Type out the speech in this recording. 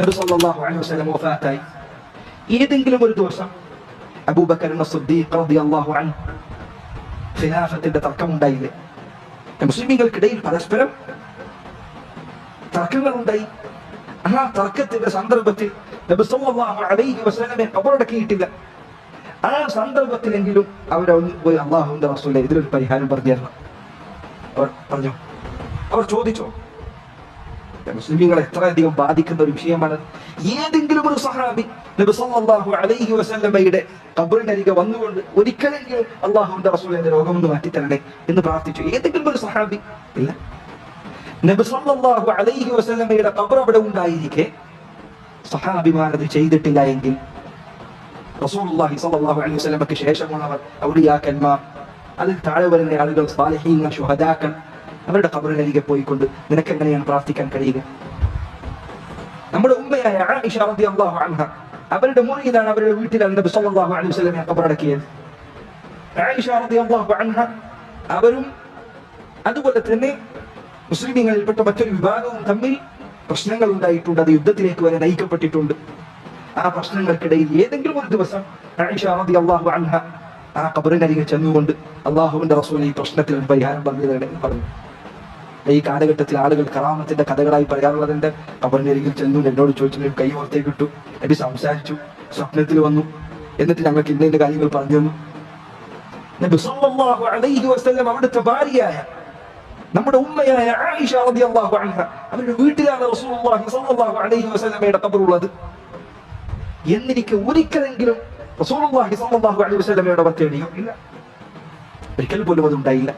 നബി സല്ലല്ലാഹു അലൈഹി വസല്ലം വഫാത്തായി. ഏതെങ്കിലും ഒരു ദിവസം അബൂബക്കർ സിദ്ദീഖ് റളിയല്ലാഹു അൻഹു ഖിലാഫത്തിന്റെ തർക്കമുണ്ടായില്ലേ? മുസ്ലിമീങ്ങൾക്കിടയിൽ പരസ്പരം തർക്കങ്ങളുണ്ടായി. ആ തർക്കത്തിന്റെ സന്ദർഭത്തിൽ നബി സല്ലല്ലാഹു അലൈഹി വസല്ലമയെ ഖബറടക്കിയിട്ടില്ല. ആ സന്ദർഭത്തിലെങ്കിലും അവരൊന്ന് പോയി അല്ലാഹുവിന്റെ റസൂലേ ഇതിലൊരു പരിഹാരം പറഞ്ഞു തരണം. അവർ പറഞ്ഞു, അവർ ചോദിച്ചോ. മുസ്ലിമീങ്ങളെ എത്രയധികം ബാധിക്കുന്ന ഒരു വിഷയമാണ്. ഏതെങ്കിലും ഒരു സഹാബി നബി സല്ലല്ലാഹു അലൈഹി വസല്ലമയുടെ ഖബറിനരികെ വന്നുകൊണ്ട് ഒരിക്കലെങ്കിലും അല്ലാഹുവിന്റെ റസൂലിന്റെ രോഗം ഒന്ന് മാറ്റിത്തരണേ എന്ന് പ്രാർത്ഥിച്ചു? ഏതെങ്കിലും ഒരു സഹാബി ഇല്ല. നബി സല്ലല്ലാഹു അലൈഹി വസല്ലമയുടെ ഖബർ അവിടെ ഉണ്ടായിരിക്കെ സഹാബിമാർ അത് ചെയ്തിട്ടില്ല എങ്കിൽ റസൂലുള്ളാഹി സ്വല്ലല്ലാഹു അലൈഹി വസല്ലമക്ക് ശേഷമുള്ളവർ, ഔലിയാക്കന്മാർ, അതിൽ താഴെ വരുന്ന ആളുകൾ, സാലിഹീങ്ങൾ, ശുഹദാക്കൾ, അവരുടെ ഖബറിനരികെ പോയിക്കൊണ്ട് നിനക്ക് എങ്ങനെയാണ് പ്രാർത്ഥിക്കാൻ കഴിയുക? നമ്മുടെ ഉമ്മയായ ആയിഷ റളിയല്ലാഹു അൻഹ അവരുടെ മുറിയിലാണ്, അവരുടെ വീട്ടിലാണ് നബി സല്ലല്ലാഹു അലൈഹി വസല്ലമയെ ഖബറടക്കിയത്. ആയിഷ റളിയല്ലാഹു അൻഹ അവരും അതുപോലെ തന്നെ മുസ്ലിമീങ്ങളിൽപ്പെട്ട മറ്റൊരു വിഭാഗവും തമ്മിൽ പ്രശ്നങ്ങൾ ഉണ്ടായിട്ടുണ്ട്. അത് യുദ്ധത്തിലേക്ക് വരെ നയിക്കപ്പെട്ടിട്ടുണ്ട്. ആ പ്രശ്നങ്ങൾക്കിടയിൽ ഏതെങ്കിലും ഒരു ദിവസം ആയിഷ റളിയല്ലാഹു അൻഹ ആ ഖബറിനരികെ ചെന്നുകൊണ്ട് അല്ലാഹുവിന്റെ റസൂൽ ഈ പ്രശ്നത്തിൽ ഒരു പരിഹാരം പറഞ്ഞു. ഈ കാലഘട്ടത്തിൽ ആളുകൾ കറാമത്തിന്റെ കഥകളായി പറയാറുള്ളതിന്റെ ഖബറിനരികിൽ ചെന്നു, എന്നോട് ചോദിച്ചു, കൈ ഓർത്തേക്ക് ഇട്ടു, നബി സംസാരിച്ചു, സ്വപ്നത്തിൽ വന്നു, എന്നിട്ട് ഞങ്ങൾക്ക് ഇന്ന കാര്യങ്ങൾ പറഞ്ഞു തന്നു. നബി സല്ലല്ലാഹു അലൈഹി വസല്ലം അവിടുത്തെ ഭാര്യയായ നമ്മുടെ ഉമ്മയായ ആയിഷ റളിയല്ലാഹു അൻഹ അവരുടെ വീട്ടിലാണ് റസൂലുള്ളാഹി സ്വല്ലല്ലാഹു അലൈഹി വസല്ലമയുടെ ഖബറുള്ളത്. എന്നിരിക്കെ ഒരിക്കലെങ്കിലും റസൂലുള്ളാഹി സ്വല്ലല്ലാഹു അലൈഹി വസല്ലമയുടെ തേടിയോ? ഇല്ല, ഒരിക്കൽ പോലും അതുണ്ടായില്ല.